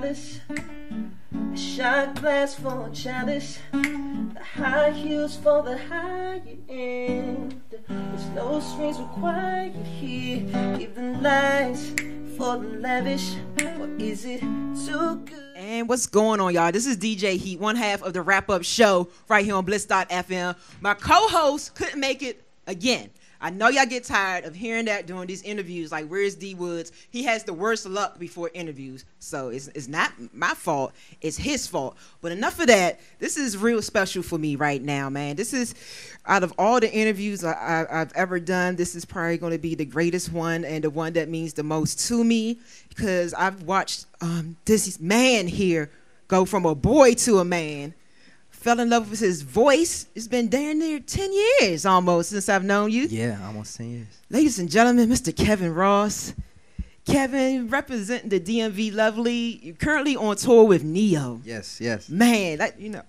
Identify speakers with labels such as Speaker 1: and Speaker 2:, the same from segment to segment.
Speaker 1: malice. A shot glass for a chalice. The high heels for the high end. There's no strings required here. Give the lights for the lavish. Or is it too good?
Speaker 2: And what's going on, y'all? This is DJ Heat, one half of the wrap-up show right here on Bliss.fm. My co-host couldn't make it again. I know y'all get tired of hearing that during these interviews, like, where's D Woods? He has the worst luck before interviews, so it's not my fault, it's his fault. But enough of that. This is real special for me right now, man. This is, out of all the interviews I've ever done, this is probably going to be the greatest one and the one that means the most to me, because I've watched this man here go from a boy to a man. Fell in love with his voice. It's been damn near 10 years almost since I've known you.
Speaker 3: Yeah, almost 10 years.
Speaker 2: Ladies and gentlemen, Mr. Kevin Ross. Kevin, representing the DMV Lovely. You're currently on tour with Neo.
Speaker 3: Yes, yes.
Speaker 2: Man, that, you know,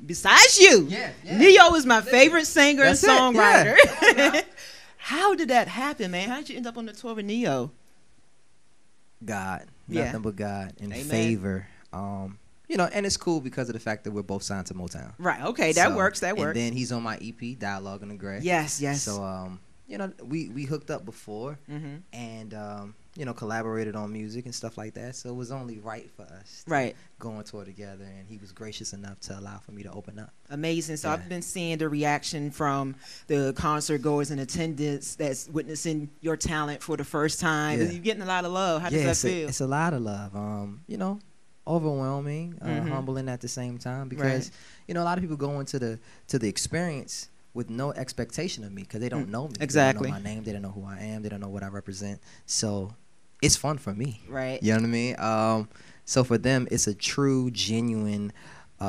Speaker 2: besides you, Neo is my favorite singer and songwriter. Yeah. How did that happen, man? How did you end up on the tour with Neo?
Speaker 3: God. Nothing but God in
Speaker 2: Amen.
Speaker 3: Favor. You know, and it's cool because of the fact that we're both signed to Motown.
Speaker 2: Right. Okay. That works. That works.
Speaker 3: And then he's on my EP, Dialogue in the Gray.
Speaker 2: Yes. Yes.
Speaker 3: So, you know, we hooked up before, and you know, collaborated on music and stuff like that. So it was only right for us to go on tour together, and he was gracious enough to allow for me to open up.
Speaker 2: Amazing. So I've been seeing the reaction from the concert goers and attendants that's witnessing your talent for the first time. You're getting a lot of love. How does that feel?
Speaker 3: It's a lot of love. You know, overwhelming, humbling at the same time, because you know, a lot of people go into the experience with no expectation of me because they don't know me.
Speaker 2: Exactly.
Speaker 3: They don't know my name. They don't know who I am. They don't know what I represent. So it's fun for me.
Speaker 2: Right.
Speaker 3: You know what I mean? So for them, it's a true, genuine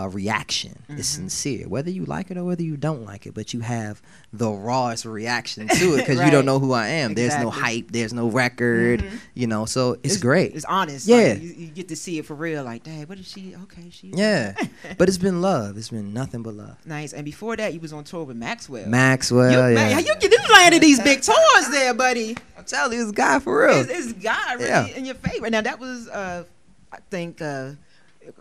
Speaker 3: reaction. It's sincere, whether you like it or whether you don't like it, but you have the rawest reaction to it because you don't know who I am. There's no hype, there's no record, you know, so it's great.
Speaker 2: It's honest.
Speaker 3: Yeah.
Speaker 2: Like, you get to see it for real, like, dang, what is she? Okay, she.
Speaker 3: Yeah. But it's been love. It's been nothing but love.
Speaker 2: Nice. And before that, you was on tour with Maxwell.
Speaker 3: You
Speaker 2: landed these big tours there, buddy.
Speaker 3: I'm telling you, it's God for real.
Speaker 2: It's God really in your favor. Now, that was, I think,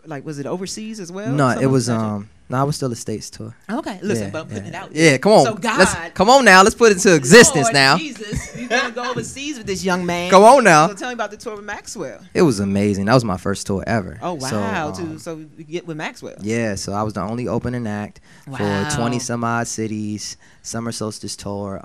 Speaker 2: like, was it overseas as well?
Speaker 3: No, it was no, I was still a States tour.
Speaker 2: Okay, listen, but I'm putting it out.
Speaker 3: Yeah, come on.
Speaker 2: So God,
Speaker 3: come on now, let's put it into existence now.
Speaker 2: Jesus, you're gonna go overseas with this young man.
Speaker 3: Come on now.
Speaker 2: So tell me about the tour with Maxwell.
Speaker 3: It was amazing. That was my first tour ever.
Speaker 2: Oh wow! So you get with Maxwell.
Speaker 3: Yeah, so I was the only opening act for 20 some odd cities. Summer Solstice tour.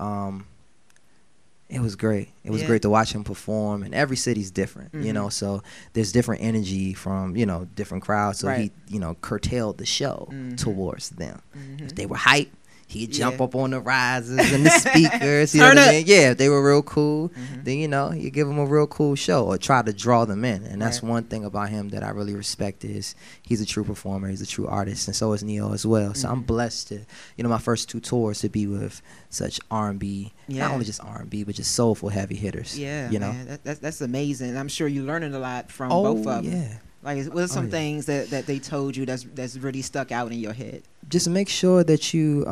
Speaker 3: It was great. It was great to watch him perform, and every city's different, you know, so there's different energy from, you know, different crowds. So he, you know, curtailed the show towards them. If they were hype, he'd jump up on the risers and the speakers. You know what I mean? Yeah, if they were real cool, then, you know, you give them a real cool show or try to draw them in. And that's one thing about him that I really respect is he's a true performer. He's a true artist. And so is Neo as well. So I'm blessed to, you know, my first 2 tours to be with such R&B, not only just R&B, but just soulful heavy hitters.
Speaker 2: Yeah,
Speaker 3: you know?
Speaker 2: Man, that's amazing. I'm sure you're learning a lot from both of them.
Speaker 3: Yeah.
Speaker 2: Like, what are some things that they told you that's really stuck out in your head?
Speaker 3: Just make sure that you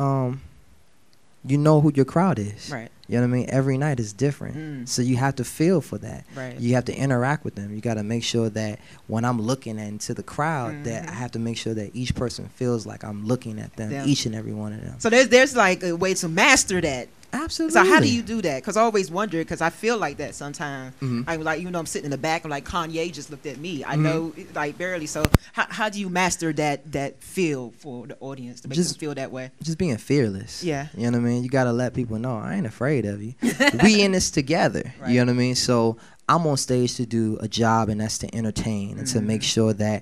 Speaker 3: you know who your crowd is.
Speaker 2: Right.
Speaker 3: You know what I mean? Every night is different. So you have to feel for that.
Speaker 2: Right.
Speaker 3: You have to interact with them. You got to make sure that when I'm looking into the crowd, that I have to make sure that each person feels like I'm looking at them, each and every one of them.
Speaker 2: So there's like a way to master that.
Speaker 3: Absolutely.
Speaker 2: So how do you do that? Because I always wonder, because I feel like that sometimes. I'm like, you know, I'm sitting in the back, I'm like, Kanye just looked at me. I know, like, barely. So how do you master that feel for the audience to make them feel that way?
Speaker 3: Just being fearless.
Speaker 2: Yeah.
Speaker 3: You know what I mean? You got to let people know, I ain't afraid of you. We in this together. Right. You know what I mean? So I'm on stage to do a job, and that's to entertain and to make sure that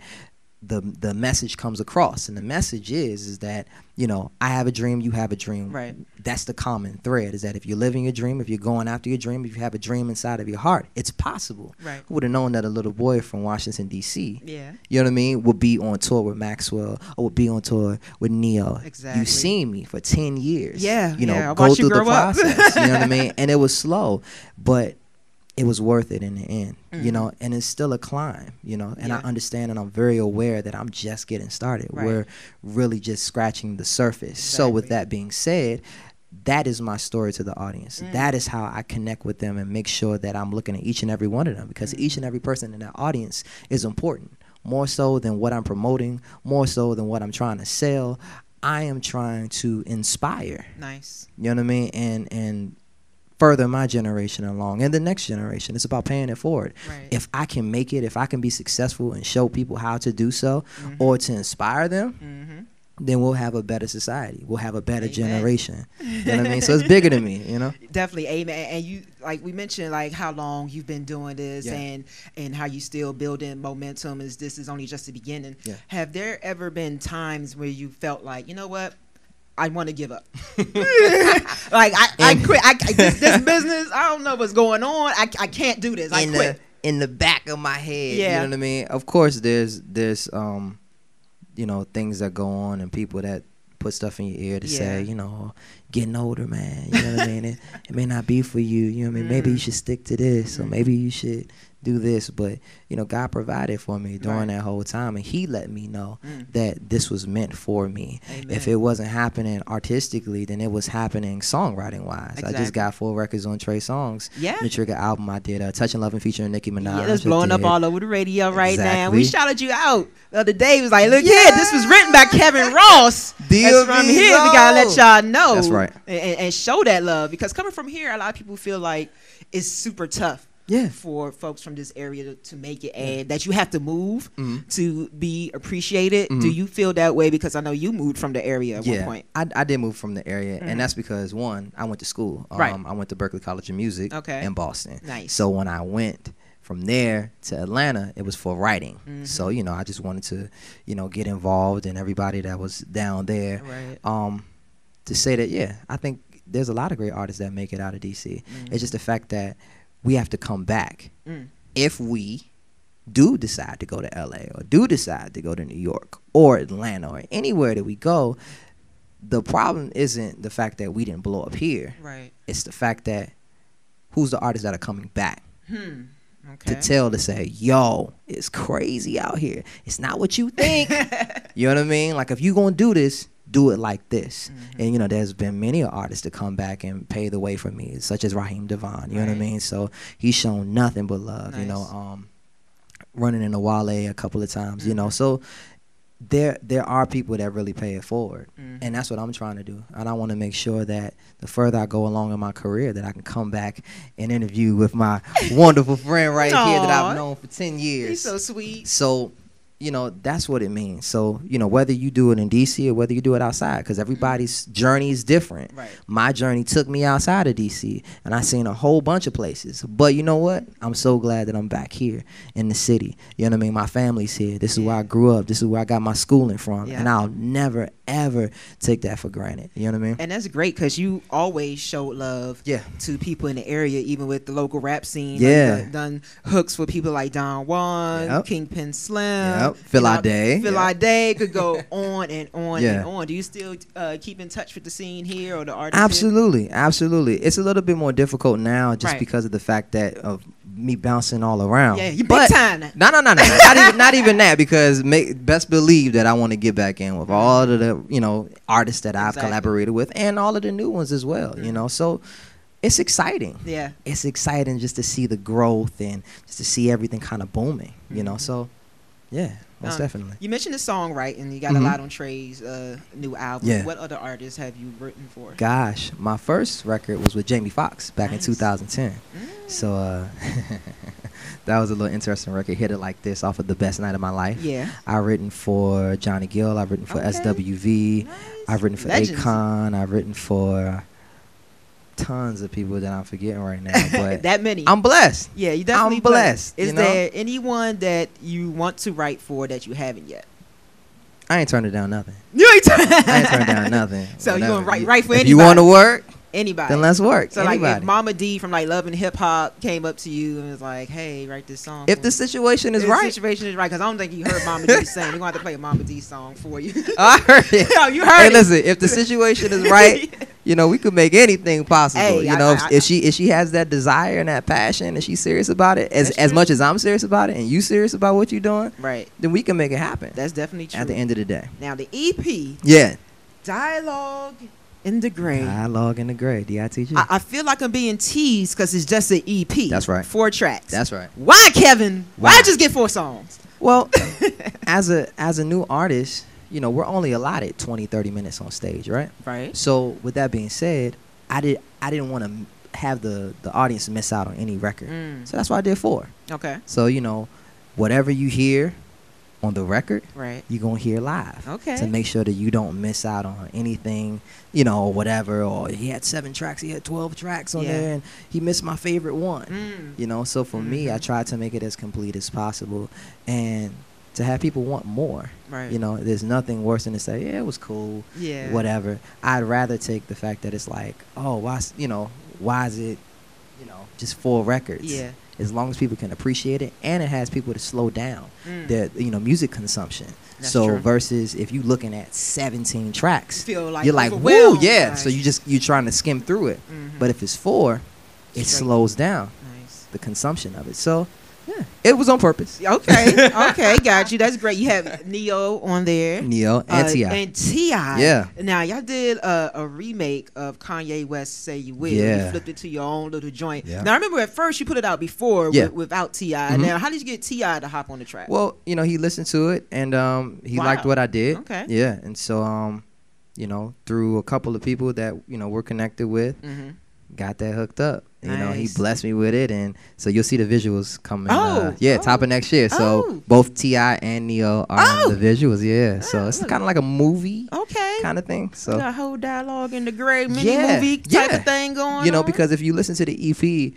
Speaker 3: the message comes across. And the message is that, you know, I have a dream, you have a dream.
Speaker 2: Right.
Speaker 3: That's the common thread, is that if you're living your dream, if you're going after your dream, if you have a dream inside of your heart, it's possible.
Speaker 2: Right.
Speaker 3: Who would have known that a little boy from Washington, D.C.,
Speaker 2: you
Speaker 3: know what I mean, would be on tour with Maxwell or would be on tour with Neo.
Speaker 2: Exactly.
Speaker 3: You've seen me for 10 years.
Speaker 2: You
Speaker 3: know, go through the process. You know what I mean? And it was slow, but it was worth it in the end, you know, and it's still a climb, you know, and I understand and I'm very aware that I'm just getting started. We're really just scratching the surface. So with that being said, that is my story to the audience. That is how I connect with them and make sure that I'm looking at each and every one of them, because each and every person in that audience is important. more so than what I'm promoting, more so than what I'm trying to sell. I am trying to inspire.
Speaker 2: Nice.
Speaker 3: You know what I mean? And further my generation along and the next generation. It's about paying it forward.
Speaker 2: Right.
Speaker 3: If I can make it, if I can be successful and show people how to do so, or to inspire them, then we'll have a better society. We'll have a better generation. You know what I mean? So it's bigger than me, you know?
Speaker 2: Definitely, amen. And you, like we mentioned, like how long you've been doing this, and how you still building momentum, as this is only just the beginning. Yeah. Have there ever been times where you felt like, you know what, I want to give up? Like I quit. This business, I don't know what's going on. I can't do this. I quit.
Speaker 3: In the back of my head, you know what I mean? Of course, there's you know, things that go on and people that put stuff in your ear to say, you know, getting older, man. You know what I mean? It may not be for you. You know what I mean? Maybe you should stick to this, or maybe you should do this. But, you know, God provided for me during that whole time, and he let me know that this was meant for me. Amen. If it wasn't happening artistically, then it was happening songwriting wise. Exactly. I just got 4 records on Trey Songz. Yeah. The Trigger album I did, Touching Love and featuring Nicki Minaj. Yeah,
Speaker 2: that's blowing up all over the radio right now. We shouted you out the other day. It was like, look here, this was written by Kevin Ross. That's from here. We gotta let y'all know.
Speaker 3: That's right.
Speaker 2: And show that love, because coming from here, a lot of people feel like it's super tough. Yeah, for folks from this area to make it, and that you have to move to be appreciated. Do you feel that way? Because I know you moved from the area at one point.
Speaker 3: I did move from the area, and that's because, one, I went to school. I went to Berklee College of Music in Boston. Nice. So when I went from there to Atlanta, it was for writing. So, you know, I just wanted to, you know, get involved in everybody that was down there. Right. To say that, I think there's a lot of great artists that make it out of DC. It's just the fact that we have to come back. If we do decide to go to LA, or do decide to go to New York or Atlanta or anywhere that we go, the problem isn't the fact that we didn't blow up here. Right. It's the fact that who's the artists that are coming back to tell, to say, yo, it's crazy out here. It's not what you think. You know what I mean? Like, if you gonna do this, do it like this. And, you know, there's been many artists to come back and pay the way for me, such as Raheem Devon. You know what I mean? So he's shown nothing but love. You know, running into Wale a couple of times. You know, so there are people that really pay it forward, and that's what I'm trying to do. And I want to make sure that the further I go along in my career, that I can come back and interview with my wonderful friend right here that I've known for 10 years.
Speaker 2: He's so sweet.
Speaker 3: So, you know, that's what it means. So, you know, whether you do it in DC or whether you do it outside, because everybody's journey is different. Right. My journey took me outside of DC, and I seen a whole bunch of places. But you know what? I'm so glad that I'm back here in the city. You know what I mean? My family's here. This is where I grew up. This is where I got my schooling from. And I'll never, ever take that for granted. You know what I mean?
Speaker 2: And that's great, because you always showed love to people in the area, even with the local rap scene.
Speaker 3: Yeah.
Speaker 2: Like, done hooks for people like Don Juan, Kingpin Slim.
Speaker 3: Phil Day.
Speaker 2: Phil Day could go on and on and on. Do you still keep in touch with the scene here or the artists?
Speaker 3: Absolutely, absolutely. It's a little bit more difficult now, just because of the fact that of me bouncing all around.
Speaker 2: Yeah, you big time.
Speaker 3: No. not even that, because best believe that I want to get back in with all of the, you know, artists that I've collaborated with, and all of the new ones as well. You know, so it's exciting. Yeah, it's exciting just to see the growth and just to see everything kind of booming. You know, so. Yeah, most definitely.
Speaker 2: You mentioned the songwriting. You got a lot on Trey's new album. Yeah. What other artists have you written for?
Speaker 3: Gosh, my first record was with Jamie Foxx back in 2010. So that was a little interesting record. Hit It Like This off of The Best Night of My Life. Yeah. I've written for Johnny Gill. I've written for SWV. Nice. I've written for Akon. I've written for tons of people that I'm forgetting right now, but
Speaker 2: that many.
Speaker 3: I'm blessed.
Speaker 2: Yeah, you definitely
Speaker 3: I'm blessed.
Speaker 2: Is there anyone that you want to write for that you haven't yet?
Speaker 3: I ain't turning down nothing.
Speaker 2: You ain't
Speaker 3: I ain't turning down nothing.
Speaker 2: So whatever. You want to write for anybody?
Speaker 3: If you want to work,
Speaker 2: anybody,
Speaker 3: then let's work.
Speaker 2: So anybody. Like if Mama D from like Love and Hip Hop came up to you and was like, "Hey, write this song."
Speaker 3: If the situation is right,
Speaker 2: because I don't think you heard Mama D sing. We're gonna have to play a Mama D song for you.
Speaker 3: I heard it.
Speaker 2: No, you heard it.
Speaker 3: Hey, listen. If the situation is right, you know, we could make anything possible. Hey, you know, if she has that desire and that passion and she's serious about it, as much as I'm serious about it, and you serious about what you're doing, right? Then we can make it happen.
Speaker 2: That's definitely true.
Speaker 3: At the end of the day.
Speaker 2: Now the EP, Dialogue in the Gray.
Speaker 3: Dialogue in the Gray. D-I-T-G.
Speaker 2: I feel like I'm being teased because it's just an EP.
Speaker 3: That's right.
Speaker 2: 4 tracks.
Speaker 3: That's right.
Speaker 2: Why, Kevin? Why just get 4 songs?
Speaker 3: Well, as a new artist, you know, we're only allotted 20, 30 minutes on stage, right?
Speaker 2: Right.
Speaker 3: So with that being said, I didn't want to have the audience miss out on any record. So that's why I did 4.
Speaker 2: Okay.
Speaker 3: So, you know, whatever you hear on the record,
Speaker 2: right,
Speaker 3: you're going to hear live.
Speaker 2: Okay.
Speaker 3: To make sure that you don't miss out on anything, you know, or whatever. Or he had 7 tracks, he had 12 tracks on there, and he missed my favorite one. You know, so for me, I tried to make it as complete as possible. And to have people want more. Right. You know, there's nothing worse than to say, yeah, it was cool. Yeah. Whatever. I'd rather take the fact that it's like, oh, why is it, you know, just 4 records? Yeah. As long as people can appreciate it, and it has people to slow down their, you know, music consumption. That's true. Versus if you're looking at 17 tracks, you're like, woo, yeah. Nice. So you're trying to skim through it. But if it's 4, it slows down the consumption of it. So yeah, it was on purpose.
Speaker 2: Okay, okay, got you. That's great. You have Neo on there.
Speaker 3: Neo and T.I.
Speaker 2: And T.I.
Speaker 3: Yeah.
Speaker 2: Now, y'all did a remake of Kanye West Say You Will. Yeah. You flipped it to your own little joint. Yeah. Now, I remember at first you put it out before without T.I. Now, how did you get T.I. to hop on the track?
Speaker 3: Well, you know, he listened to it, and he liked what I did. Okay. Yeah, and so, you know, through a couple of people that, you know, we're connected with, got that hooked up. You know, he blessed me with it, and so you'll see the visuals coming. Top of next year. So both T.I. and Neo are on the visuals. Yeah, so it's kind of like a movie, kind of thing. So
Speaker 2: got a whole dialogue in the gray mini movie type of thing going.
Speaker 3: You know, because if you listen to the EP,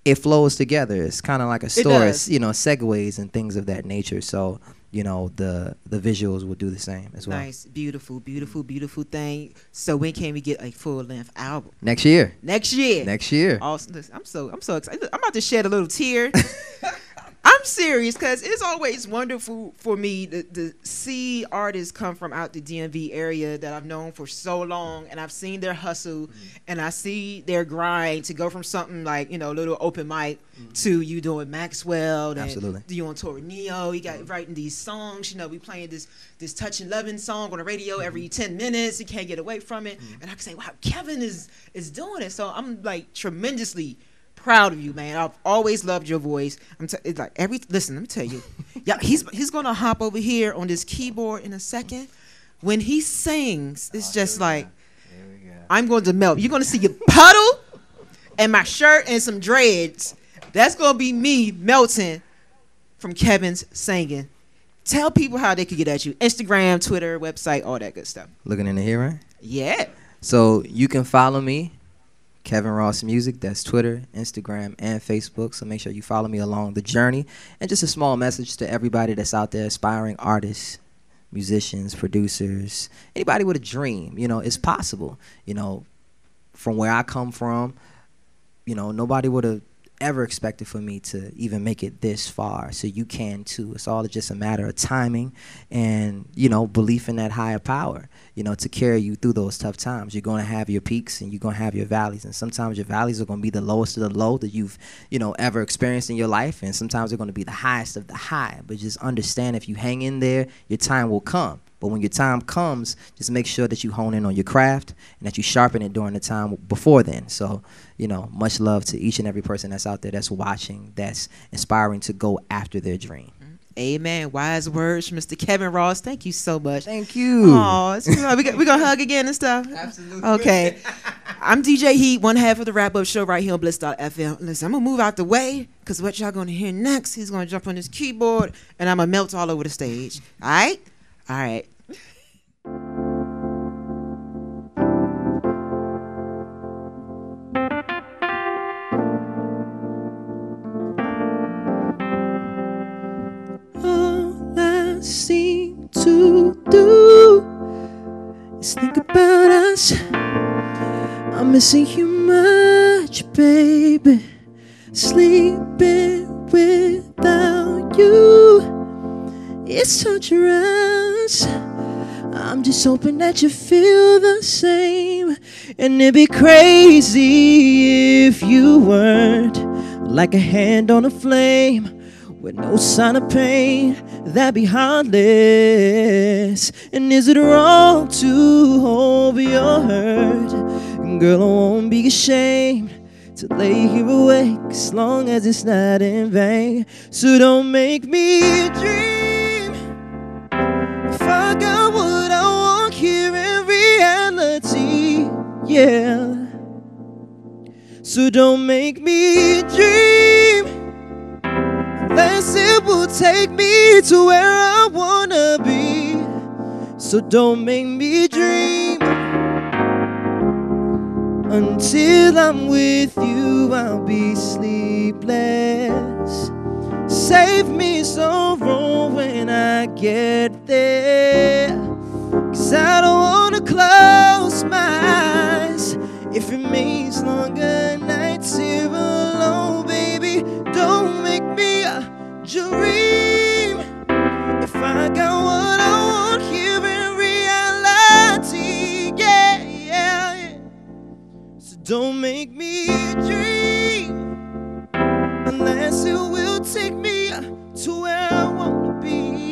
Speaker 3: it flows together. It's kind of like a story. You know, segues and things of that nature. So, you know, the visuals will do the same as well.
Speaker 2: Nice, beautiful, beautiful, beautiful thing. So when can we get a full length album?
Speaker 3: Next year.
Speaker 2: Next year.
Speaker 3: Next year.
Speaker 2: Awesome. I'm so excited. I'm about to shed a little tear. I'm serious, because it's always wonderful for me to see artists come from out the DMV area that I've known for so long, and I've seen their hustle, and I see their grind to go from something like, you know, a little open mic to you doing Maxwell, and you on tour with Neo. You got writing these songs. You know, we playing this touching loving song on the radio every 10 minutes. You can't get away from it. And I can say, wow, Kevin is doing it. So I'm like tremendously proud of you, man. I've always loved your voice. It's like listen, let me tell you. Yeah, he's gonna hop over here on this keyboard in a second. When he sings, it's just like, I'm going to melt. You're gonna see your puddle and my shirt and some dreads. That's gonna be me melting from Kevin's singing. Tell people how they could get at you. Instagram, Twitter, website, all that good stuff.
Speaker 3: Looking in the here, right?
Speaker 2: Yeah.
Speaker 3: So you can follow me, Kevin Ross Music. That's Twitter, Instagram, and Facebook. So make sure you follow me along the journey. And just a small message to everybody that's out there, aspiring artists, musicians, producers, anybody with a dream. You know, it's possible. You know, from where I come from, you know, nobody would have ever expected for me to even make it this far. So you can too. It's all just a matter of timing and, you know, belief in that higher power, you know, to carry you through those tough times. You're going to have your peaks and you're going to have your valleys. And sometimes your valleys are going to be the lowest of the low that you've, you know, ever experienced in your life. And sometimes they're going to be the highest of the high. But just understand, if you hang in there, your time will come. But when your time comes, just make sure that you hone in on your craft and that you sharpen it during the time before then. So, you know, much love to each and every person that's out there that's watching, that's inspiring to go after their dream.
Speaker 2: Amen. Wise words from Mr. Kevin Ross. Thank you so much.
Speaker 3: Thank you.
Speaker 2: Oh, we going to hug again and stuff?
Speaker 3: Absolutely.
Speaker 2: Okay. I'm DJ Heat, one half of the wrap-up show right here on Bliss.fm. Listen, I'm going to move out the way, because what y'all going to hear next, he's going to jump on his keyboard, and I'm going to melt all over the stage. All right? All right.
Speaker 1: All I seem to do is think about us. I'm missing you much, baby. Sleeping without you, it's torturous. I'm just hoping that you feel the same. And it'd be crazy if you weren't, like a hand on a flame with no sign of pain. That'd be heartless. And is it wrong to hold your hurt? Girl, I won't be ashamed to lay here awake as long as it's not in vain. So don't make me dream yeah. So don't make me dream unless it will take me to where I wanna be. So don't make me dream. Until I'm with you, I'll be sleepless. Save me sorrow when I get there, 'cause I don't wanna close my eyes if it means longer nights here alone. Baby, don't make me dream. If I got what I want here in reality, yeah, yeah, yeah. So don't make me dream unless it will take me to where I wanna be.